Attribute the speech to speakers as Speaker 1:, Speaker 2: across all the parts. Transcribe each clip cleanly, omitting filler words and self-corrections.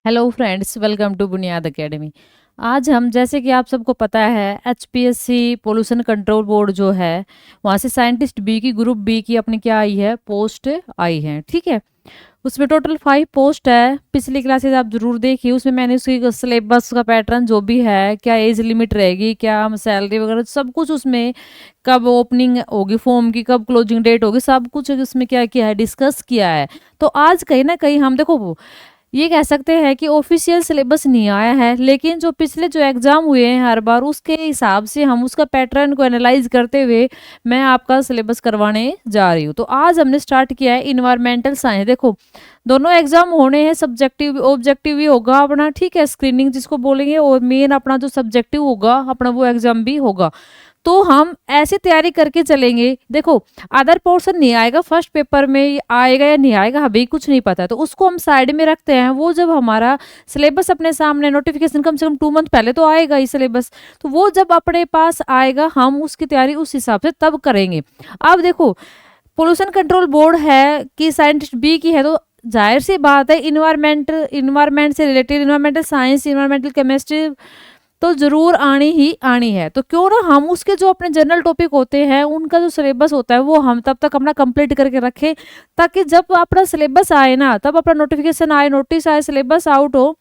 Speaker 1: Hello friends, welcome to बुनियाद academy. आज हम, जैसे कि आप सबको पता है, एचपीएससी पोल्यूशन कंट्रोल बोर्ड जो है वहाँ से साइंटिस्ट बी की, ग्रुप बी की अपनी क्या आई है, पोस्ट आई है। ठीक है, उसमें टोटल 5 पोस्ट है। पिछली क्लासेस आप जरूर देखिए, उसमें मैंने उसकी सिलेबस का पैटर्न जो भी है, क्या एज लिमिट रहेगी, क्या हम सैलरी वगैरह सब कुछ उसमें, कब ओपनिंग होगी फॉर्म की, कब क्लोजिंग डेट होगी, सब कुछ उसमें क्या किया है, डिस्कस किया है। तो आज कहीं ना कहीं हम देखो ये कह सकते हैं कि ऑफिशियल सिलेबस नहीं आया है, लेकिन जो पिछले जो एग्जाम हुए हैं हर बार, उसके हिसाब से हम उसका पैटर्न को एनालाइज करते हुए मैं आपका सिलेबस करवाने जा रही हूँ। तो आज हमने स्टार्ट किया है इन्वायरमेंटल साइंस। देखो, दोनों एग्जाम होने हैं, सब्जेक्टिव ऑब्जेक्टिव भी होगा अपना, ठीक है, स्क्रीनिंग जिसको बोलेंगे, और मेन अपना जो सब्जेक्टिव होगा अपना वो एग्जाम भी होगा। तो हम ऐसे तैयारी करके चलेंगे। देखो, अदर पोर्शन नहीं आएगा, फर्स्ट पेपर में आएगा या नहीं आएगा अभी कुछ नहीं पता, तो उसको हम साइड में रखते हैं। वो जब हमारा सिलेबस अपने सामने, नोटिफिकेशन कम से कम 2 मंथ पहले तो आएगा ही सिलेबस, तो वो जब अपने पास आएगा हम उसकी तैयारी उस हिसाब से तब करेंगे। अब देखो, पोल्यूशन कंट्रोल बोर्ड है कि साइंटिस्ट बी की है, तो जाहिर सी बात है इन्वायरमेंट से related, environmental science, environmental chemistry तो जरूर आनी ही आनी है। तो क्यों ना हम उसके जो अपने जनरल टॉपिक होते हैं उनका जो सिलेबस होता है वो हम तब तक अपना कंप्लीट करके रखें, ताकि जब अपना सिलेबस आए ना, तब अपना नोटिफिकेशन आए, नोटिस आए, सिलेबस आउट हो,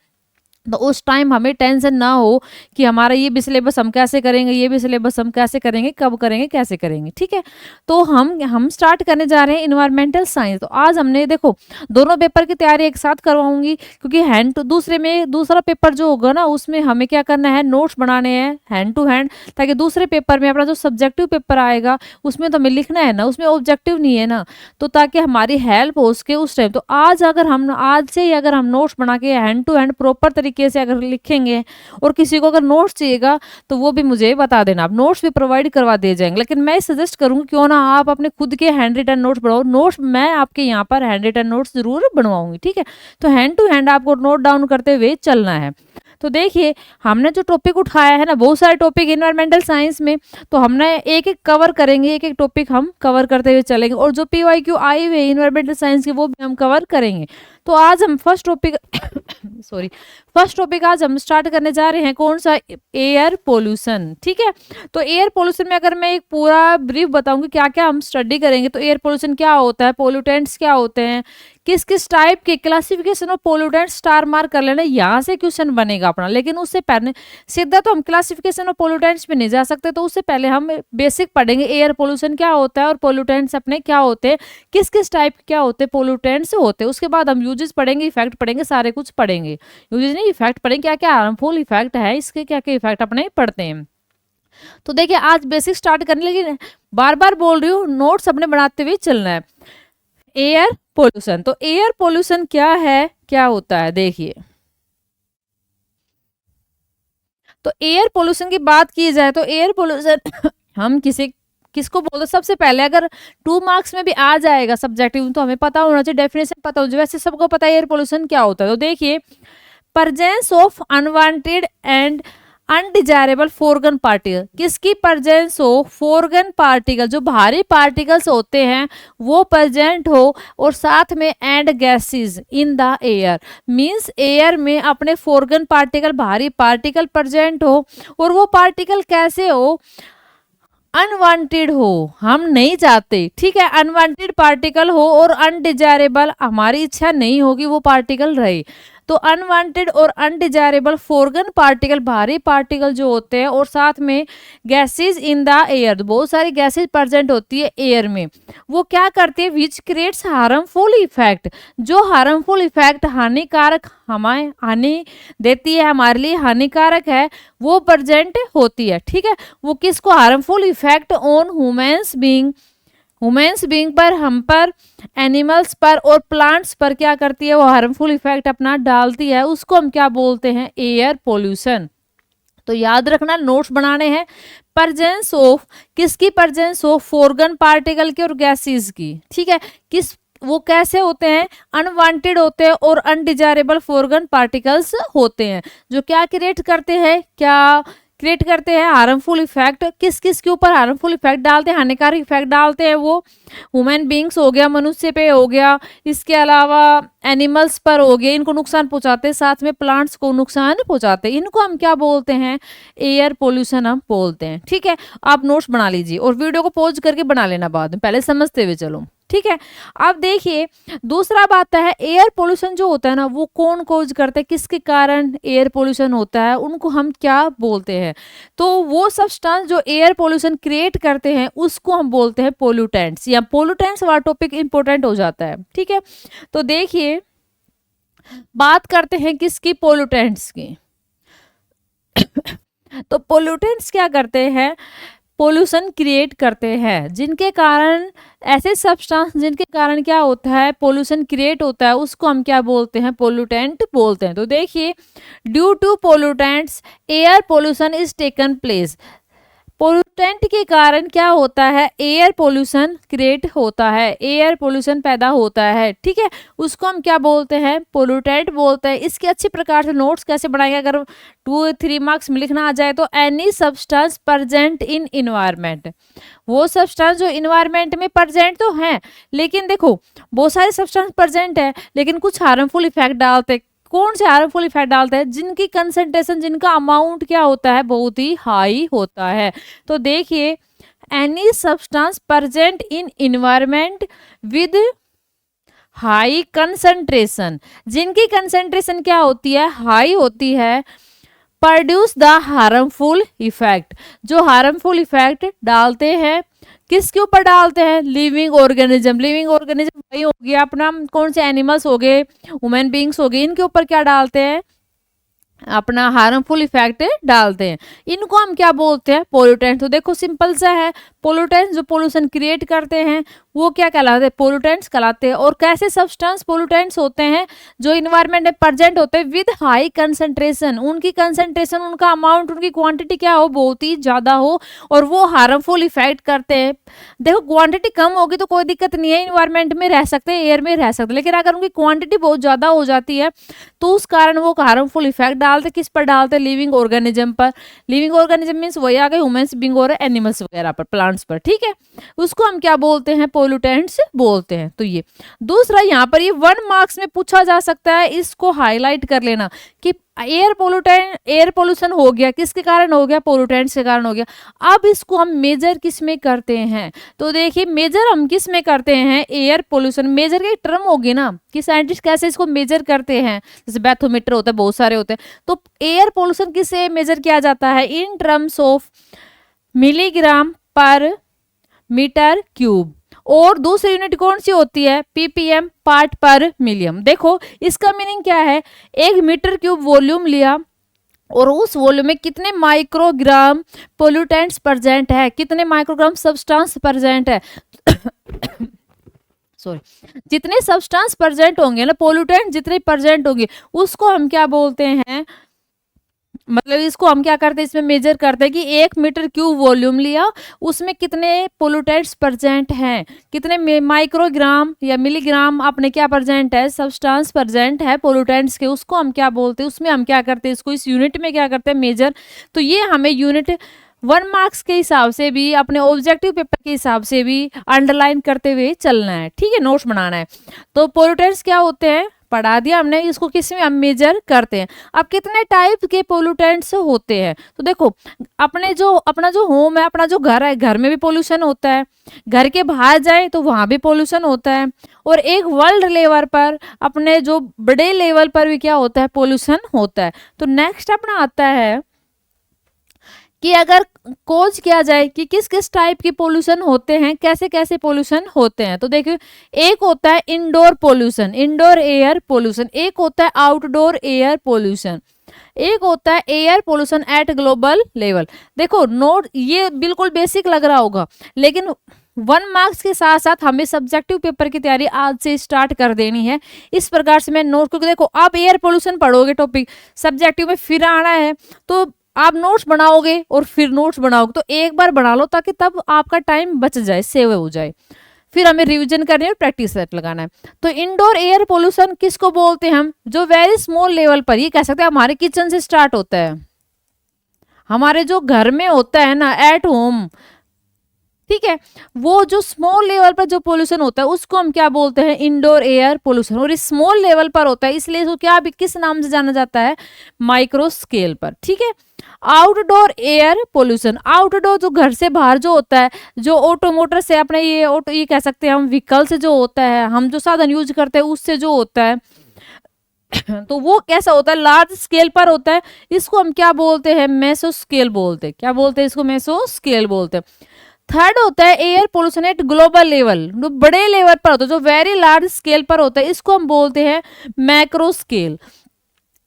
Speaker 1: तो उस टाइम हमें टेंशन ना हो कि हमारा ये भी सिलेबस हम कैसे करेंगे, ये भी सिलेबस हम कैसे करेंगे, कब करेंगे, कैसे करेंगे। ठीक है, तो हम स्टार्ट करने जा रहे हैं इन्वायरमेंटल साइंस। तो आज हमने देखो दोनों पेपर की तैयारी एक साथ करवाऊंगी, क्योंकि हैंड टू दूसरे में दूसरा पेपर जो होगा ना, उसमें हमें क्या करना है, नोट्स बनाने हैं हैंड टू हैंड, ताकि दूसरे पेपर में अपना जो सब्जेक्टिव पेपर आएगा उसमें तो हमें लिखना है ना, उसमें ऑब्जेक्टिव नहीं है ना, तो ताकि हमारी हेल्प हो उसके उस टाइम। तो आज से ही अगर हम नोट्स बना के हैंड टू हैंड प्रॉपर तरीके से अगर लिखेंगे, और किसी को अगर नोट्स चाहिएगा तो वो भी मुझे बता देना, आप नोट्स भी प्रोवाइड करवा दिए जाएंगे। लेकिन मैं सजेस्ट करूंगी क्यों ना आप अपने खुद के हैंड रिटन नोट्स बनाओ। नोट्स मैं आपके यहाँ पर हैंड रिटन नोट्स जरूर बनवाऊंगी। ठीक है, तो हैंड टू हैंड आपको नोट डाउन करते हुए चलना है। तो देखिए, हमने जो टॉपिक उठाया है ना, बहुत सारे टॉपिक इन्वायरमेंटल साइंस में, तो हमने एक एक कवर करेंगे, एक एक टॉपिक हम कवर करते हुए चलेंगे, और जो पीवाईक्यू आई हुई है इन्वायरमेंटल साइंस के वो भी हम कवर करेंगे। तो आज हम first topic sorry, first topic आज हम स्टार्ट करने जा रहे हैं, कौन सा, एयर पोल्यूशन। ठीक है, तो एयर पोल्यूशन में अगर मैं एक पूरा ब्रीफ बताऊंगी क्या क्या हम स्टडी करेंगे, तो एयर पोल्यूशन क्या होता है, पोल्यूटेंट्स क्या होते हैं, किस किस टाइप के classification of pollutants, star mark कर लेना, यहाँ से क्वेश्चन बनेगा अपना। लेकिन उससे पहले सीधा तो हम क्लासिफिकेशन ऑफ पोल्यूटेंट्स पे नहीं जा सकते, तो उससे पहले हम बेसिक पढ़ेंगे एयर पोल्यूशन क्या होता है, और पोल्यूटेंट्स अपने क्या होते हैं, किस किस टाइप क्या होते हैं, पोल्यूटेंट्स होते हैं। उसके बाद हम यूजेस पढ़ेंगे, इफेक्ट पढ़ेंगे, सारे कुछ पढ़ेंगे। यूजेस नहीं, इफेक्ट पढ़ेंगे, क्या क्या हार्मफुल इफेक्ट है इसके, क्या क्या इफेक्ट अपने पढ़ते हैं। तो देखिए, आज बेसिक स्टार्ट करने, लेकिन बार बार बोल रही हूँ, नोट्स अपने बनाते हुए चलना है। एयर पोल्यूशन, तो एयर पोल्यूशन क्या है, क्या होता है, देखिए। तो एयर पोल्यूशन की बात की जाए तो एयर पोल्यूशन हम किसको बोलते हैं, सबसे पहले अगर 2 मार्क्स में भी आ जाएगा सब्जेक्टिव, तो हमें पता होना चाहिए, डेफिनेशन पता हो जाए। वैसे सबको पता है एयर पोल्यूशन क्या होता है। तो देखिए, presence of unwanted and undesirable foreign particle, किसकी प्रेजेंस हो, फोरगन पार्टिकल, जो भारी पार्टिकल्स होते हैं वो प्रेजेंट हो, और साथ में and gases in the air, means air में अपने फोरगन पार्टिकल, भारी पार्टिकल प्रेजेंट हो, और वो पार्टिकल कैसे हो, अनवांटेड हो, हम नहीं चाहते, ठीक है, अनवांटेड पार्टिकल हो, और अनडिजायरेबल, हमारी इच्छा नहीं होगी वो पार्टिकल रहे। तो अनवांटेड और अनडिजायरेबल फोरगन पार्टिकल, भारी पार्टिकल जो होते हैं, और साथ में गैसेस इन द एयर, बहुत सारी गैसेस प्रेजेंट होती है एयर में, वो क्या करती है, विच क्रिएट्स हार्मफुल इफेक्ट, जो हार्मफुल इफेक्ट, हानिकारक, हमें हानि देती है, हमारे लिए हानिकारक है, वो प्रेजेंट होती है। ठीक है, वो किसको, harmful effect on humans being पर, हम पर, एनिमल्स पर और प्लांट्स पर क्या करती है, वो हार्मफुल इफेक्ट अपना डालती है, उसको हम क्या बोलते हैं, एयर पोल्यूशन। तो याद रखना, नोट्स बनाने हैं। प्रेजेंस ऑफ, किसकी प्रेजेंस ऑफ, फोरगन पार्टिकल की और गैसेस की। ठीक है, किस, वो कैसे होते हैं, अनवांटेड होते हैं और अनडिजायरेबल फोरगन पार्टिकल्स होते हैं, जो क्या क्रिएट करते हैं, क्या क्रिएट करते हैं हार्मफुल इफेक्ट। किस किस के ऊपर हार्मफुल इफेक्ट डालते हैं, हानिकारक इफेक्ट डालते हैं? वो ह्यूमन बींग्स हो गया, मनुष्य पे हो गया, इसके अलावा एनिमल्स पर हो गया, इनको नुकसान पहुंचाते हैं, साथ में प्लांट्स को नुकसान पहुंचाते हैं। इनको हम क्या बोलते हैं? एयर पोल्यूशन हम बोलते हैं। ठीक है, आप नोट्स बना लीजिए और वीडियो को पॉज करके बना लेना बाद में, पहले समझते हुए चलो। ठीक है, अब देखिए दूसरा बात है एयर पोल्यूशन जो होता है ना, वो कौन कॉज करता है, किसके कारण एयर पोल्यूशन होता है, उनको हम क्या बोलते हैं? तो वो सब्सटेंस जो एयर पोल्यूशन क्रिएट करते हैं उसको हम बोलते हैं पोल्यूटेंट्स, या पोल्यूटेंट्स वाला टॉपिक इंपॉर्टेंट हो जाता है। ठीक है, तो देखिए बात करते हैं किसकी? पोल्यूटेंट्स की। तो पोल्यूटेंट्स क्या करते हैं? पोल्यूशन क्रिएट करते हैं, जिनके कारण ऐसे सब्सटेंस जिनके कारण क्या होता है? पोल्यूशन क्रिएट होता है, उसको हम क्या बोलते हैं? पोल्यूटेंट बोलते हैं। तो देखिए due to pollutants air pollution is taken place. Pollutant के कारण क्या होता है? एयर पोल्यूशन क्रिएट होता है, एयर पोल्यूशन पैदा होता है। ठीक है, उसको हम क्या बोलते हैं? पोल्यूटेंट बोलते हैं। इसके अच्छी प्रकार से नोट्स कैसे बनाएंगे, अगर 2-3 मार्क्स में लिखना आ जाए तो any substance present in environment, वो सब्सटेंस जो इन्वायरमेंट में प्रेजेंट तो है, लेकिन देखो बहुत सारे सब्सटेंस प्रेजेंट है लेकिन कुछ हार्मफुल इफेक्ट डालते। कौन से हार्मफुल इफेक्ट डालते हैं? जिनकी कंसंट्रेशन, जिनका अमाउंट क्या होता है? बहुत ही हाई होता है। तो देखिए any substance present in environment with high concentration, जिनकी कंसंट्रेशन क्या होती है? हाई होती है, प्रोड्यूस द हार्मफुल इफेक्ट, जो हार्मफुल इफेक्ट डालते हैं। किसके ऊपर डालते हैं? Living organism. लिविंग ऑर्गेनिज्म वही हो गया अपना, कौन से? एनिमल्स हो गए, ह्यूमन बींग्स हो गए, इनके ऊपर क्या डालते हैं? अपना हार्मफुल इफेक्ट डालते हैं। इनको हम क्या बोलते हैं? पोल्यूटेंट। तो देखो सिंपल सा है, पोल्यूटेंट्स जो पोल्यूशन क्रिएट करते हैं वो क्या कहलाते हैं? पोल्यूटेंट्स कहलाते हैं। और कैसे सब्सटेंस पोल्यूटेंट्स होते हैं? जो इन्वायरमेंट में प्रेजेंट होते हैं विद हाई कंसंट्रेशन, उनकी कंसंट्रेशन, उनका अमाउंट, उनकी क्वांटिटी क्या हो? बहुत ही ज्यादा हो, और वो हार्मफुल इफेक्ट करते हैं। देखो क्वांटिटी कम होगी तो कोई दिक्कत नहीं है, इन्वायरमेंट में रह सकते हैं, एयर में रह सकते हैं, लेकिन अगर उनकी क्वांटिटी बहुत ज्यादा हो जाती है तो उस कारण वो हार्मफुल इफेक्ट डालते। किस पर डालते? लिविंग ऑर्गेनिज्म पर। लिविंग ऑर्गेनिज्म मीन्स वही आ गए ह्यूमंस बीइंग और एनिमल्स वगैरह पर, प्लांट्स पर। ठीक है, उसको हम क्या बोलते हैं? पोल्यूटेंट्स बोलते हैं। तो ये दूसरा, यहाँ पर ये 1 मार्क्स में पूछा जा सकता है, इसको हाईलाइट कर लेना कि एयर पोल्यूटेंट, एयर पोल्यूशन हो गया, किसके कारण हो गया? पोल्यूटेंट्स के कारण हो गया। अब इसको हम मेजर किस में करते हैं? तो देखिए मेजर हम किस में करते हैं? Air pollution. मेजर की टर्म होगी ना कि साइंटिस्ट कैसे इसको मेजर करते हैं, जैसे बैथोमीटर होता है, बहुत सारे होते हैं। तो एयर पोल्यूशन किसे मेजर किया जाता है? इन टर्म्स ऑफ मिलीग्राम पर मीटर क्यूब। और दूसरी यूनिट कौन सी होती है? पीपीएम, पार्ट पर मिलियन। देखो इसका मीनिंग क्या है? 1 मीटर क्यूब वॉल्यूम लिया और उस वॉल्यूम में कितने माइक्रोग्राम पोल्यूटेंट्स प्रेजेंट है, कितने माइक्रोग्राम सब्सटेंस प्रेजेंट है। सॉरी, जितने सब्सटेंस प्रेजेंट होंगे ना, पोल्यूटेंट जितने प्रेजेंट होंगे, उसको हम क्या बोलते हैं? मतलब इसको हम क्या करते हैं? इसमें मेजर करते हैं कि 1 मीटर क्यूब वॉल्यूम लिया, उसमें कितने पोल्यूटेंट्स प्रेजेंट हैं, कितने माइक्रोग्राम या मिलीग्राम अपने क्या प्रेजेंट है? सब्सटेंस प्रेजेंट है पोल्यूटेंट्स के, उसको हम क्या बोलते हैं? उसमें हम क्या करते हैं? इसको इस यूनिट में क्या करते हैं? मेजर। तो ये हमें यूनिट 1 मार्क्स के हिसाब से भी, अपने ऑब्जेक्टिव पेपर के हिसाब से भी अंडरलाइन करते हुए चलना है। ठीक है, नोट्स बनाना है। तो पोल्यूटेंट्स क्या होते हैं? पढ़ा दिया हमने, इसको किस में हम मेजर करते हैं। अब कितने टाइप के पोल्यूटेंट्स होते हैं? तो देखो अपना जो होम है, अपना जो घर है, घर में भी पोल्यूशन होता है, घर के बाहर जाए तो वहां भी पोल्यूशन होता है, और एक वर्ल्ड लेवल पर, अपने जो बड़े लेवल पर भी क्या होता है? पोल्यूशन होता है। तो नेक्स्ट अपना आता है कि अगर खोज किया जाए कि किस किस टाइप के पोल्यूशन होते हैं, कैसे कैसे पोल्यूशन होते हैं। तो देखिए एक होता है indoor pollution, indoor air pollution, एक होता है आउटडोर एयर पोल्यूशन, एक होता है air pollution eight global level. देखो नोट ये बिल्कुल बेसिक लग रहा होगा, लेकिन 1 मार्क्स के साथ साथ हमें सब्जेक्टिव पेपर की तैयारी आज से स्टार्ट कर देनी है। इस प्रकार से मैं नोट, क्योंकि देखो आप एयर पोल्यूशन पढ़ोगे टॉपिक, सब्जेक्टिव में फिर आना है तो आप नोट्स बनाओगे और फिर नोट्स बनाओगे, तो एक बार बना लो ताकि तब आपका टाइम बच जाए, सेव हो जाए। फिर हमें रिवीजन करनी है और प्रैक्टिस सेट लगाना है। तो इंडोर एयर पोल्यूशन किसको बोलते हैं हम? जो वेरी स्मॉल लेवल पर, ये कह सकते हैं हमारे किचन से स्टार्ट होता है, हमारे जो घर में होता है ना, एट होम, ठीक है, वो जो स्मॉल लेवल पर जो पोल्यूशन होता है उसको हम क्या बोलते हैं, इंडोर एयर पोल्यूशन। और इस स्मॉल लेवल पर होता है इसलिए इसको क्या भी किस नाम से जाना जाता है, माइक्रो स्केल पर, ठीक है। आउटडोर एयर पोल्यूशन, आउटडोर जो घर से बाहर जो होता है, जो ऑटोमोटर से अपने ये ऑटो ये कह सकते हैं हम व्हीकल से जो होता है, हम जो साधन यूज करते हैं उससे जो होता है तो वो कैसा होता है, लार्ज स्केल पर होता है। इसको हम क्या बोलते हैं, मेसो स्केल बोलते हैं। क्या बोलते हैं इसको, मेसो स्केल बोलते हैं। थर्ड होता है air pollution eight global level, जो बड़े लेवल पर होता है, जो वेरी लार्ज स्केल पर होता है, इसको हम बोलते हैं मैक्रो स्केल।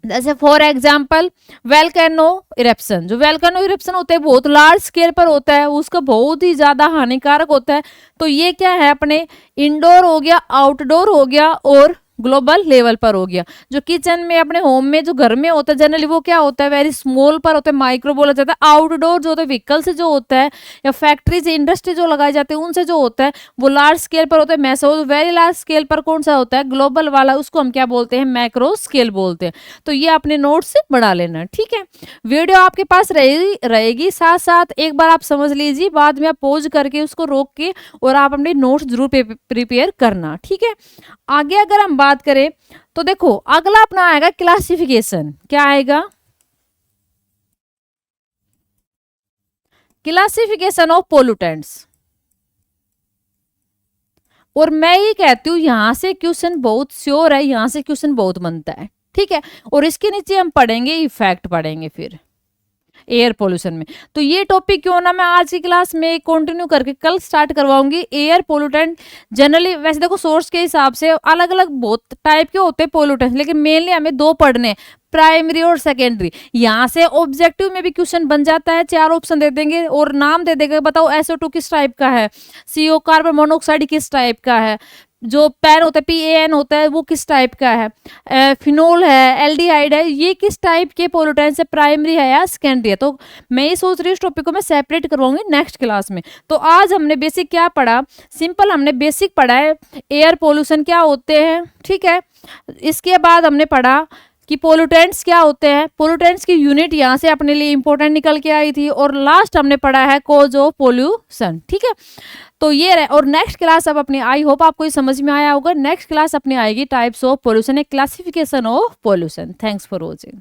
Speaker 1: जैसे फॉर एग्जाम्पल वेल्केनो इरेप्शन, जो वेल्केनो इरेप्शन होता है बहुत लार्ज स्केल पर होता है, उसका बहुत ही ज्यादा हानिकारक होता है। तो ये क्या है, अपने इंडोर हो गया, आउटडोर हो गया और ग्लोबल लेवल पर हो गया। जो किचन में अपने होम में जो घर में होता है जनरली वो क्या होता है, वेरी स्मॉल पर होता है, माइक्रो बोला जाता है। आउटडोर जो होता है व्हीकल से जो होता है या फैक्ट्री से इंडस्ट्री जो लगाए जाते हैं उनसे जो होता है वो लार्ज स्केल पर होता है मैसो। वेरी लार्ज स्केल पर कौन सा होता है, ग्लोबल वाला, उसको हम क्या बोलते हैं, मैक्रो स्केल बोलते हैं। तो ये अपने नोट से बना लेना, ठीक है। वीडियो आपके पास रहेगी, साथ साथ एक बार आप समझ लीजिए, बाद में आप पॉज करके उसको रोक के और आप अपने नोट्स जरूर प्रिपेयर करना, ठीक है। आगे अगर हम बात करें तो देखो अगला अपना आएगा क्लासिफिकेशन। क्या आएगा, क्लासिफिकेशन ऑफ पोल्यूटेंट्स। और मैं ये कहती हूँ यहां से क्वेश्चन बहुत श्योर है, यहां से क्वेश्चन बहुत बनता है, ठीक है। और इसके नीचे हम पढ़ेंगे इफेक्ट, पढ़ेंगे फिर एयर पोल्यूशन में। तो ये टॉपिक क्यों ना मैं आज की क्लास में कंटिन्यू करके कल स्टार्ट करवाऊंगी। एयर पोल्यूटेंट जनरली वैसे देखो सोर्स के हिसाब से अलग अलग बहुत टाइप के होते हैं पोल्यूटेंट, लेकिन मेनली हमें दो पढ़ने, प्राइमरी और सेकेंडरी। यहाँ से ऑब्जेक्टिव में भी क्वेश्चन बन जाता है, 4 ऑप्शन दे देंगे और नाम दे देंगे, बताओ SO2 किस टाइप का है, CO कार्बन मोनोऑक्साइड किस टाइप का है, जो पैन होता है PAN होता है वो किस टाइप का है, फिनोल है, एल्डिहाइड है, ये किस टाइप के पोल्यूटेंट्स है, प्राइमरी है या सेकेंडरी है। तो मैं ये सोच रही हूँ इस टॉपिक को मैं सेपरेट करवाऊंगी नेक्स्ट क्लास में। तो आज हमने बेसिक क्या पढ़ा, सिंपल हमने बेसिक पढ़ा है एयर पोल्यूशन क्या होते हैं, ठीक है। इसके बाद हमने पढ़ा कि पोल्यूटेंट्स क्या होते हैं, पोल्यूटेंट्स की यूनिट यहाँ से अपने लिए इंपॉर्टेंट निकल के आई थी। और लास्ट हमने पढ़ा है कॉज ऑफ पोल्यूशन, ठीक है। तो ये रहे, और नेक्स्ट क्लास अब अपनी, आई होप आपको ये समझ में आया होगा। नेक्स्ट क्लास अपनी आएगी types of pollution, A classification of pollution. Thanks for watching.